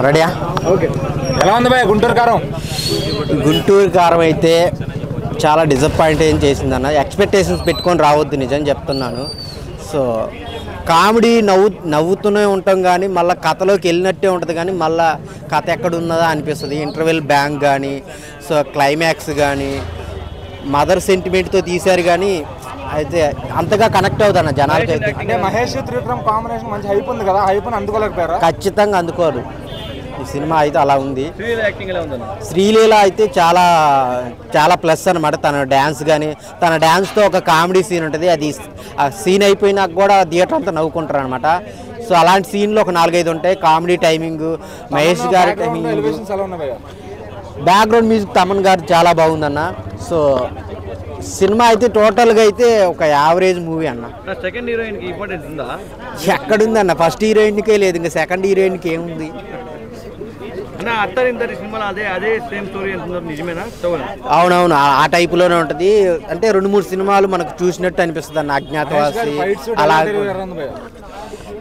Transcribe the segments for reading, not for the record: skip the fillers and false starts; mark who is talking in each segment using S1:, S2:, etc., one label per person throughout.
S1: రెడీయా?
S2: ఓకే. ఎలా ఉంది భయ్యా గుంటూరు కారం?
S1: గుంటూరు కారం అయితే చాలా డిసప్పాయింట్ ఏం చేసిందన్న. ఎక్స్పెక్టేషన్స్ పెట్టుకొని రావద్దు, నిజం చెప్తున్నాను. సో కామెడీ నవ్వుతూనే ఉంటాం కానీ మళ్ళీ కథలోకి వెళ్ళినట్టే ఉంటుంది, కానీ మళ్ళీ కథ ఎక్కడ ఉన్నదా అనిపిస్తుంది. ఇంటర్వెల్ బ్యాంక్ కానీ, సో క్లైమాక్స్ కానీ, మదర్ సెంటిమెంట్తో తీశారు కానీ అయితే అంతగా కనెక్ట్ అవుతాను జనాలకి. అయితే
S2: అంటే మహేష్ త్రివిక్రమ్ కాంబినేషన్ మంచి హైప్ ఉంది కదా, హైప్ని అందుకోలేకపోయారా?
S1: ఖచ్చితంగా అందుకోరు. ఈ సినిమా అయితే అలా ఉంది. శ్రీలీల అయితే చాలా చాలా ప్లస్ అనమాట. తన డ్యాన్స్ కానీ, తన డ్యాన్స్తో ఒక కామెడీ సీన్ ఉంటుంది. అది ఆ సీన్ అయిపోయినాక కూడా థియేటర్ అంతా నవ్వుకుంటారు అనమాట. సో అలాంటి సీన్లు ఒక 4-5 ఉంటాయి. కామెడీ టైమింగ్, మహేష్ గారి టైమింగ్, బ్యాక్గ్రౌండ్ మ్యూజిక్ తమన్ గారు చాలా బాగుందన్న. సో సినిమా అయితే టోటల్గా అయితే ఒక యావరేజ్ మూవీ అన్న.
S3: సెకండ్ హీరోయిన్కి ఇంపార్టెన్స్ ఉందా?
S1: ఎక్కడుందన్న, ఫస్ట్ హీరోయిన్కే లేదు, ఇంకా సెకండ్ హీరోయిన్కి ఏముంది?
S3: సినిమాలో అదే సేమ్ స్టోరీ అంటున్నారు, నిజమేనా?
S1: అవునవును, ఆ టైపులోనే ఉంటుంది. అంటే 2-3 సినిమాలు మనకు చూసినట్టు అనిపిస్తుంది అన్న. అజ్ఞాతవాసి అలా.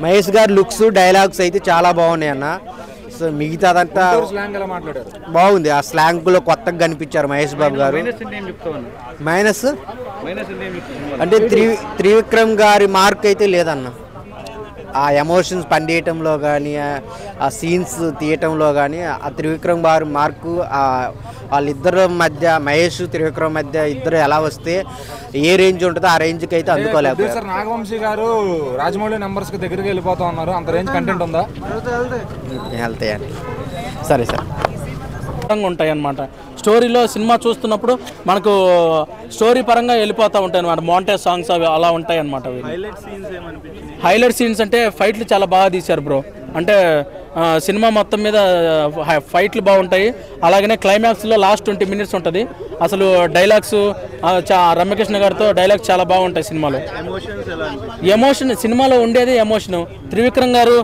S1: మహేష్ గారి లుక్స్, డైలాగ్స్ అయితే చాలా బాగున్నాయి అన్న. సో మిగతాదంతా బాగుంది. ఆ స్లాంగ్లో కొత్తగా కనిపించారు మహేష్ బాబు గారు. మైనస్ అంటే త్రివిక్రమ్ గారి మార్క్ అయితే లేదన్న. ఆ ఎమోషన్స్ పండియటంలో కానీ, ఆ సీన్స్ తీయటంలో కానీ ఆ త్రివిక్రమ్ గారి మార్కు, వాళ్ళిద్దరు మధ్య, మహేష్ త్రివిక్రమ్ మధ్య ఇద్దరు ఎలా వస్తే ఏ రేంజ్ ఉంటుందో ఆ రేంజ్కి అయితే అందుకోలేకపోయారు.
S2: నాగవంశీ గారు రాజమౌళి నెంబర్స్ దగ్గరికి వెళ్ళిపోతా ఉన్నారు. అంత రేంజ్ కంటెంట్ ఉందా?
S1: వెళ్తాయండి. సరే సార్.
S4: ఉంటాయి అన్నమాట. స్టోరీలో సినిమా చూస్తున్నప్పుడు మనకు స్టోరీ పరంగా వెళ్ళిపోతూ ఉంటాయి అన్నమాట. మోంటేజ్ సాంగ్స్ అవి అలా ఉంటాయి అన్నమాట. హైలైట్ సీన్స్ అంటే ఫైట్లు చాలా బాగా తీశారు బ్రో. అంటే సినిమా మొత్తం మీద ఫైట్లు బాగుంటాయి. అలాగనే క్లైమాక్స్లో లాస్ట్ 20 minutes ఉంటుంది. అసలు డైలాగ్స్ రమ్యకృష్ణ గారితో డైలాగ్స్ చాలా బాగుంటాయి సినిమాలో. ఎమోషన్ సినిమాలో ఉండేది ఎమోషను. త్రివిక్రమ్ గారు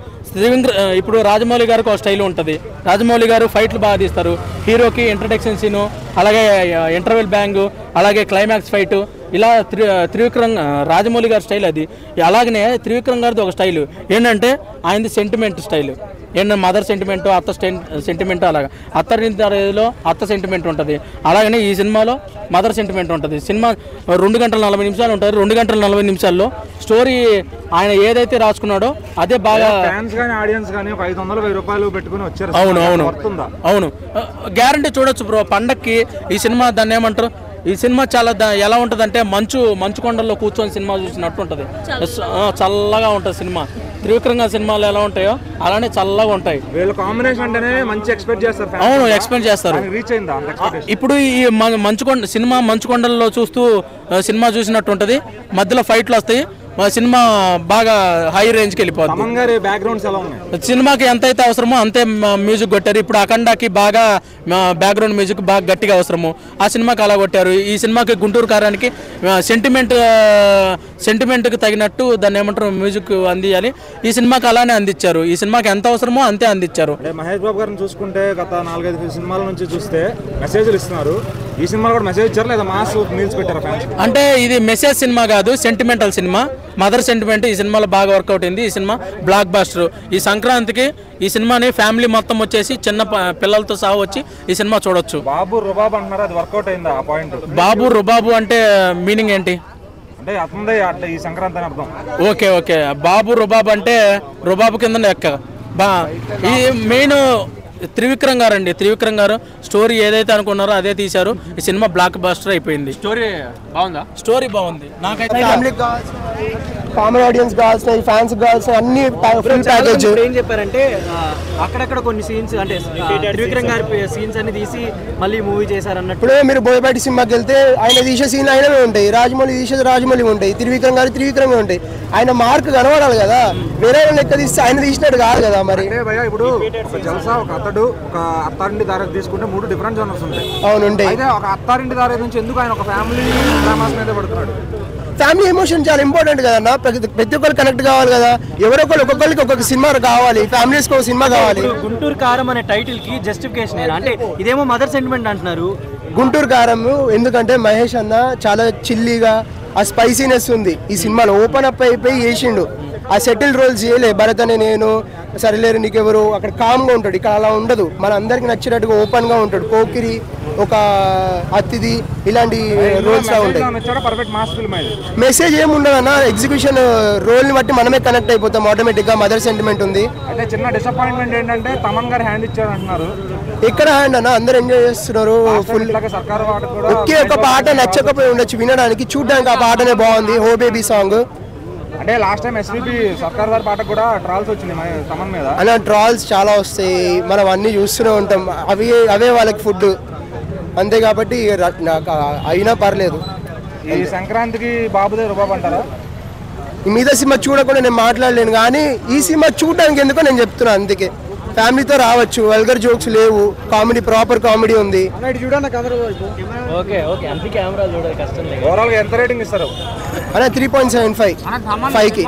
S4: ఇప్పుడు రాజమౌళి గారికి ఒక స్టైల్ ఉంటుంది. రాజమౌళి గారు ఫైట్లు బాగా తీస్తారు. హీరోకి ఇంట్రడక్షన్ సీను, అలాగే ఇంటర్వెల్ బ్యాంగ్, అలాగే క్లైమాక్స్ ఫైటు, ఇలా త్రివిక్రమ్ రాజమౌళి గారి స్టైల్ అది. అలాగనే త్రివిక్రమ్ గారిది ఒక స్టైలు ఏంటంటే ఆయనది సెంటిమెంట్ స్టైల్. ఏంటంటే మదర్ సెంటిమెంటు, అత్త సెంటిమెంటు, అలాగా అత్త సెంటిమెంట్ ఉంటుంది. అలాగనే ఈ సినిమాలో మదర్ సెంటిమెంట్ ఉంటుంది. సినిమా 2 గంటల 40 నిమిషాలు ఉంటుంది. 2 గంటల 40 నిమిషాల్లో స్టోరీ ఆయన ఏదైతే రాసుకున్నాడో అదే బాగా. అవును అవును అవును, గ్యారంటీ చూడొచ్చు బ్రో. పండక్కి ఈ సినిమా దాన్ని ఏమంటారు, ఈ సినిమా చాలా ఎలా ఉంటుంది అంటే మంచు కొండల్లో కూర్చొని సినిమా చూసినట్టు ఉంటుంది. చల్లగా ఉంటుంది సినిమా. త్రివిక్రమ్ గారి సినిమాలు ఎలా ఉంటాయో అలానే చల్లగా ఉంటాయి. అవును, ఎక్స్పెక్ట్ చేస్తారు. ఇప్పుడు ఈ మంచు కొండల్లో చూస్తూ సినిమా చూసినట్టు ఉంటుంది. మధ్యలో ఫైట్లు వస్తాయి. సినిమా బాగా హై రేంజ్కి వెళ్ళిపోతుంది. సినిమాకి ఎంతైతే అవసరమో అంతే మ్యూజిక్ కొట్టారు. ఇప్పుడు అఖండాకి బాగా బ్యాక్గ్రౌండ్ మ్యూజిక్ బాగా గట్టిగా అవసరము, ఆ సినిమాకి అలా కొట్టారు. ఈ సినిమాకి గుంటూరు కారానికి సెంటిమెంట్కి తగినట్టు దాన్ని ఏమంటారు మ్యూజిక్ అందియాలి. ఈ సినిమాకి అలానే అందించారు. ఈ సినిమాకి ఎంత అవసరమో అంతే అందించారు.
S2: మహేష్ బాబు గారిని చూసుకుంటే గత 4-5 సినిమాల నుంచి చూస్తే మెసేజ్లు ఇస్తున్నారు. ఈ సినిమా కూడా మెసేజ్ ఇచ్చారు లేదా మాస్ మీల్స్ పెట్టారు ఫ్యాన్స్?
S4: అంటే ఇది మెసేజ్ సినిమా కాదు, సెంటిమెంటల్ సినిమా. మదర్ సెంటిమెంట్ ఈ సినిమాలో బాగా వర్కౌట్ అయింది. ఈ సినిమా బ్లాక్ బాస్టర్. ఈ సంక్రాంతికి ఈ సినిమాని ఫ్యామిలీ మొత్తం వచ్చేసి చిన్న పిల్లలతో సహా వచ్చి ఈ సినిమా చూడొచ్చు.
S2: బాబు రుబాబు అంటున్నారు, అది వర్కౌట్ అయిందా ఆ పాయింట్?
S4: బాబు రుబాబు అంటే మీనింగ్ ఏంటి?
S2: అంటే అతనిదే ఈ సంక్రాంతి అని అర్థం.
S4: ఓకే ఓకే, బాబు రుబాబు అంటే రుబాబు కింద లెక్క. ఈ మెయిన్ త్రివిక్రమ్ గారు అండి. త్రివిక్రమ్ గారు స్టోరీ ఏదైతే అనుకున్నారో అదే తీశారు. ఈ సినిమా బ్లాక్ బస్టర్ అయిపోయింది.
S3: స్టోరీ బాగుందా?
S4: స్టోరీ బాగుంది. నాకైతే
S5: కామన్ ఆడియన్స్ కావాల్సిన, ఫ్యాన్స్ కావాల్సిన అన్ని ఫుల్ ప్యాకేజ్.
S6: ఏం చెప్పారంటే అక్కడక్కడ కొన్ని సీన్స్ అంటే త్రివిక్రమ్ గారి సీన్స్ అన్ని తీసి మళ్ళీ మూవీ చేశారన్నట్టు.
S5: ఇప్పుడు మీరు బోయపాటి సినిమాకి వెళ్తే ఆయన తీసే సీన్లు ఆయనవే ఉంటాయి, రాజమౌళి తీసేది రాజమౌళి ఉంటాయి, త్రివిక్రమ్ గారు త్రివిక్రమే ఉంటాయి. ఆయన మార్క్ కనబడాలి కదా, వేరే లెక్క తీస్తే ఆయన తీసినట్టు కాదు కదా. మరి
S2: ఇప్పుడు ఒక జల్సా, ఒక అతడు, ఒక అత్తారింటి దారి తీసుకుంటే 3 డిఫరెంట్ జోనర్స్ ఉంటాయి.
S5: అవునుంటాయి.
S2: అయితే ఒక అత్తారింటి దారి నుంచి ఎందుకు ఆయన ఒక ఫ్యామిలీ డ్రామాస్ మీద పడుతున్నాడు?
S5: ఫ్యామిలీ ఎమోషన్ చాలా ఇంపార్టెంట్ కదన్నా. ప్రతి ఒక్కరు కనెక్ట్ కావాలి కదా. ఎవరొకరు ఒక్కొక్కరికి ఒక్కొక్క సినిమా కావాలి, ఫ్యామిలీస్కి ఒక సినిమా కావాలి.
S6: గుంటూరు కారం అనే టైటిల్ కి జస్టిఫికేషన్ అంటే ఇదేమో మదర్ సెంటిమెంట్ అంటున్నారు.
S5: గుంటూరు కారం ఎందుకంటే మహేష్ అన్న చాలా చిల్లీగా ఆ స్పైసీనెస్ ఉంది ఈ సినిమాలో. ఓపెన్ అప్ అయిపోయి చేసిండు. ఆ సెటిల్ రోల్స్ చేయలే. భరత్ అనే నేను, సరిలేరు నీకెవరు అక్కడ కామ్గా ఉంటాడు, ఇక్కడ అలా ఉండదు. మన అందరికి నచ్చినట్టుగా ఓపెన్గా ఉంటాడు. పోకిరి, ఒక అతిథి, ఇలాంటి రోల్స్ ఉంటాయి.
S2: పర్ఫెక్ట్ మాస్ ఫిల్మ్ అది.
S5: మెసేజ్ ఏమి ఉండదు అన్న, ఎగ్జిక్యూషన్ రోల్ని బట్టి మనమే కనెక్ట్ అయిపోతాం ఆటోమేటిక్గా. మదర్ సెంటిమెంట్ ఉంది.
S2: అయితే చిన్న డిసప్పాయింట్మెంట్ ఏంటంటే తమన్ గారు హ్యాండ్ ఇచ్చారు అంటున్నారు.
S5: ఎక్కడ హ్యాండ్ అన్న, అందరు ఎంజాయ్ చేస్తున్నారు ఫుల్.
S2: సర్కారు పాట కూడా
S5: ఒకే ఒక పాట నచ్చకపోయి ఉండొచ్చు వినడానికి, చూడడానికి ఆ పాటనే బాగుంది, హో బేబీ సాంగ్.
S2: అంటే లాస్ట్ టైం ఎస్పీబీ సర్కార్ వారి పాట కూడా ట్రాల్స్ వచ్చింది తమన్ మీద.
S5: అలా ట్రాల్స్ చాలా వస్తాయి, మనం అన్ని చూస్తూనే ఉంటాం. అవే వాళ్ళకి ఫుడ్ అంతే. కాబట్టి నాకు అయినా పర్లేదు.
S2: ఈ సంక్రాంతికి బాబుదే రుబాబు అంటారా?
S5: ఈ మీద సినిమా చూడకుండా నేను మాట్లాడలేను, కానీ ఈ సినిమా చూడడానికి ఎందుకో నేను చెప్తున్నాను. అందుకే ఫ్యామిలీతో రావచ్చు, వల్గర్ జోక్స్ లేవు, కామెడీ ప్రాపర్ కామెడీ ఉంది.
S6: ఓకే అంతే కెమెరా చూడాలి కష్టం లేదు.
S2: ఓవరాల్ గా ఎంత రేటింగ్ ఇస్తారు?
S5: అలా 3.75 5కి.